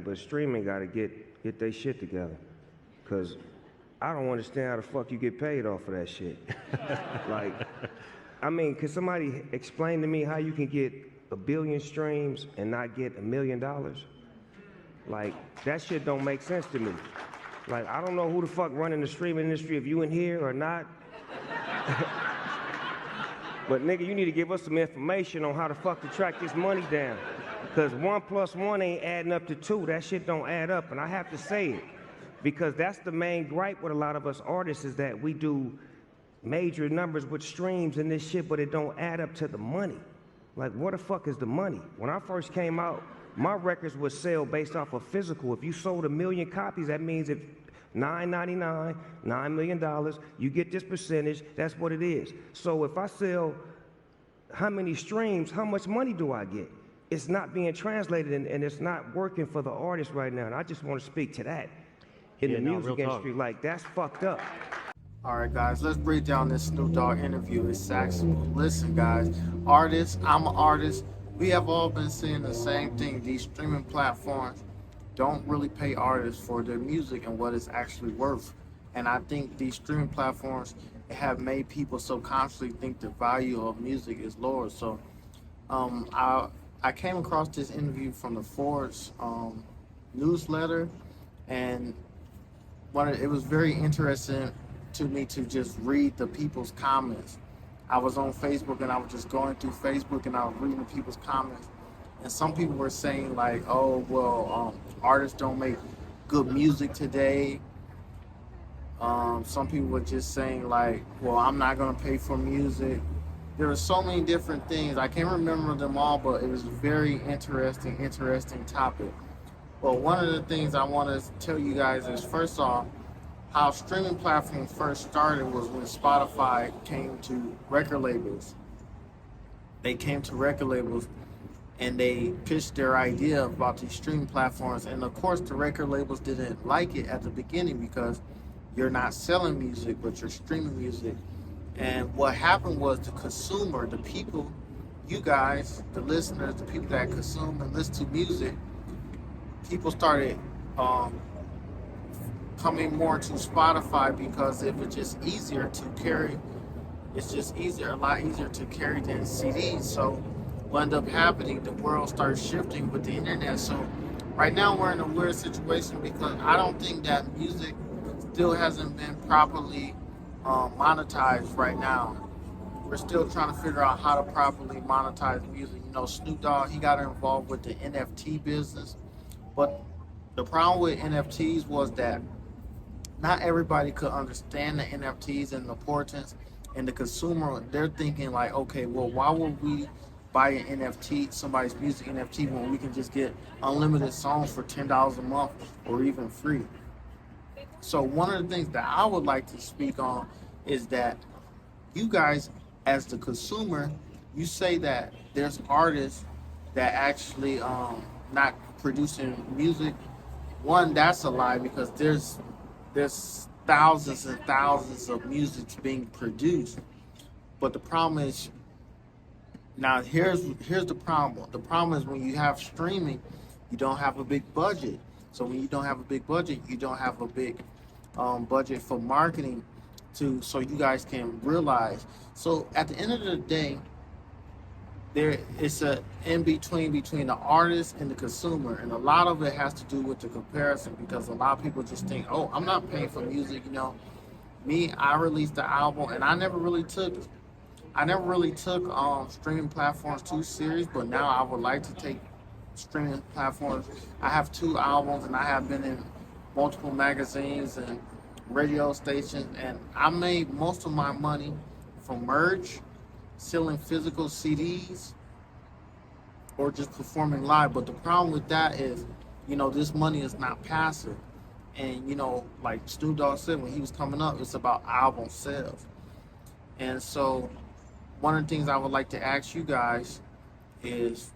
But streaming got to get their shit together, cause I don't understand how the fuck you get paid off of that shit. Like, I mean, could somebody explain to me how you can get 1 billion streams and not get $1 million? Like, that shit don't make sense to me. Like, I don't know who the fuck running the streaming industry, if you in here or not. But nigga, you need to give us some information on how the fuck to track this money down. Cause 1 + 1 ain't adding up to 2. That shit don't add up, and I have to say it. Because that's the main gripe with a lot of us artists, is that we do major numbers with streams and this shit, but it don't add up to the money. Like, what the fuck is the money? When I first came out, my records would sell based off of physical. If you sold 1 million copies, that means if $9.99, $9 million, you get this percentage, that's what it is. So if I sell how many streams, how much money do I get? It's not being translated, and it's not working for the artist right now, and I just want to speak to that. In the music industry, like, that's fucked up. All right, guys, let's break down this Snoop Dogg interview. It's Saxon. Listen, guys, artists, I'm an artist. We have all been saying the same thing. These streaming platforms don't really pay artists for their music and what it's actually worth. And I think these streaming platforms have made people subconsciously think the value of music is lower. So I came across this interview from the Forbes newsletter, and it was very interesting to me to just read the people's comments. I was on Facebook and I was just going through Facebook and I was reading the people's comments, and some people were saying like, oh, well, artists don't make good music today. Some people were just saying like, well, I'm not gonna pay for music. There were so many different things. I can't remember them all, but it was a very interesting topic. But one of the things I want to tell you guys is, first off, how streaming platforms first started was when Spotify came to record labels. They came to record labels and they pitched their idea about these streaming platforms. And of course, the record labels didn't like it at the beginning because you're not selling music, but you're streaming music. And what happened was the consumer, the people, you guys, the listeners, the people that consume and listen to music, people started coming more to Spotify because it was just easier to carry. It's just a lot easier to carry than CDs. So what ended up happening, the world started shifting with the internet. So right now we're in a weird situation because I don't think that music still hasn't been properly monetized right now. We're still trying to figure out how to properly monetize music. You know, Snoop Dogg, he got involved with the NFT business. But the problem with NFTs was that not everybody could understand the NFTs and the importance. And the consumer, they're thinking like, okay, well, why would we buy an NFT, somebody's music NFT, when we can just get unlimited songs for $10 a month or even free? So one of the things that I would like to speak on is that you guys, as the consumer, you say that there's artists that actually not producing music. One, that's a lie, because there's thousands and thousands of musics being produced. But the problem is, now here's the problem. The problem is when you have streaming, you don't have a big budget. So when you don't have a big budget, you don't have a big budget for marketing so you guys can realize. So at the end of the day, there is a in between the artist and the consumer, and a lot of it has to do with the comparison, because a lot of people just think, oh, I'm not paying for music. You know, me, I released the album, and I never really took streaming platforms too serious, but now I would like to take streaming platforms. I have 2 albums, and I have been in multiple magazines and radio stations, and I made most of my money from merch, selling physical CDs, or just performing live. But the problem with that is, you know, this money is not passive. And, you know, like Snoop Dogg said when he was coming up, it's about album sales. And so one of the things I would like to ask you guys is,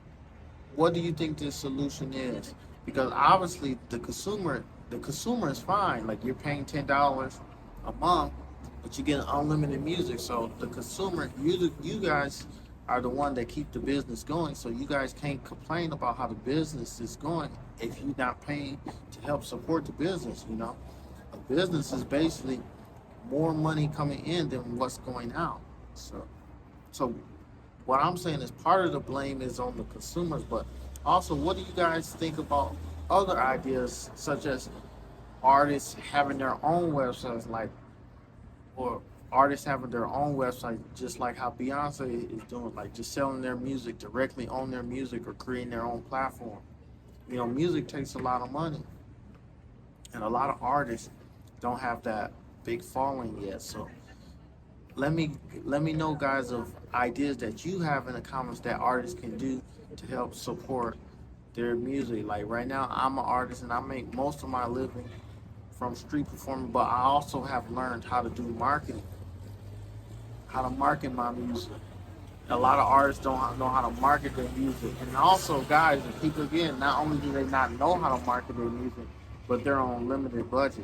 what do you think the solution is? Because obviously the consumer is fine. Like, you're paying $10 a month, but you get unlimited music. So the consumer, you guys are the one that keep the business going. So you guys can't complain about how the business is going if you're not paying to help support the business. A business is basically more money coming in than what's going out. So what I'm saying is part of the blame is on the consumers, but also, what do you guys think about other ideas such as artists having their own websites, or artists having their own website, just like how Beyonce is doing, like just selling their music directly on their music or creating their own platform? Music takes a lot of money, and a lot of artists don't have that big following yet. So let me know, guys, of ideas that you have in the comments that artists can do to help support their music. Like right now, I'm an artist and I make most of my living from street performing, but I also have learned how to do marketing, how to market my music. A lot of artists don't know how to market their music. And also, guys and people, again, not only do they not know how to market their music, but they're on limited budgets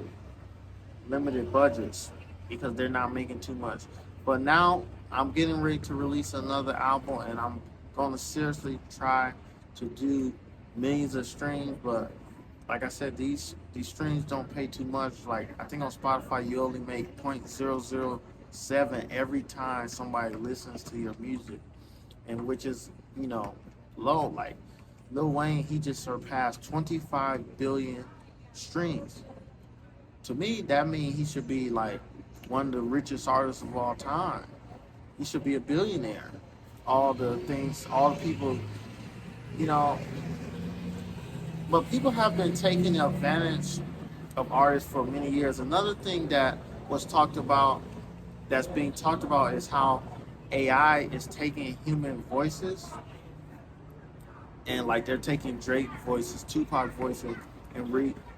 because they're not making too much. But now I'm getting ready to release another album, and I'm going to seriously try to do millions of streams. But like I said, these streams don't pay too much. Like, I think on Spotify you only make 0.007 every time somebody listens to your music, and which is low. Like Lil Wayne, he just surpassed 25 billion streams. To me, that means he should be like one of the richest artists of all time. He should be a billionaire. All the people, but people have been taking advantage of artists for many years. Another thing that was that's being talked about is how AI is taking human voices, and like they're taking Drake voices, Tupac voices, and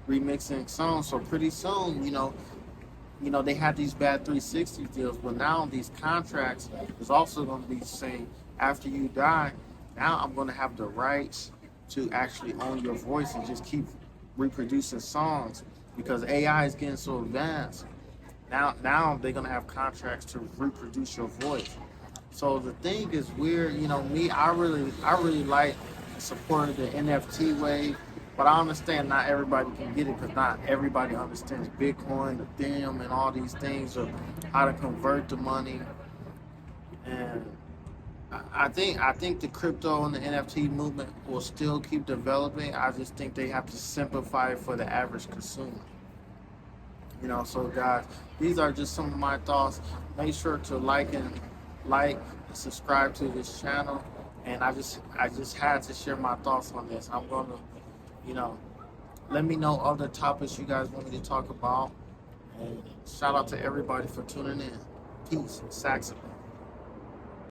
remixing songs. So pretty soon, they had these bad 360 deals, but now these contracts is also going to be saying, after you die, now I'm going to have the rights to actually own your voice and just keep reproducing songs, because AI is getting so advanced. Now they're going to have contracts to reproduce your voice. So the thing is weird. I really like supporting the NFT wave. But I understand not everybody can get it, because not everybody understands Bitcoin, Ethereum, and all these things, or how to convert the money. And I think the crypto and the NFT movement will still keep developing. I just think they have to simplify it for the average consumer. So guys, these are just some of my thoughts. Make sure to like and subscribe to this channel. And I just had to share my thoughts on this. I'm gonna let me know other topics you guys want me to talk about. And shout out to everybody for tuning in. Peace. Saxophone.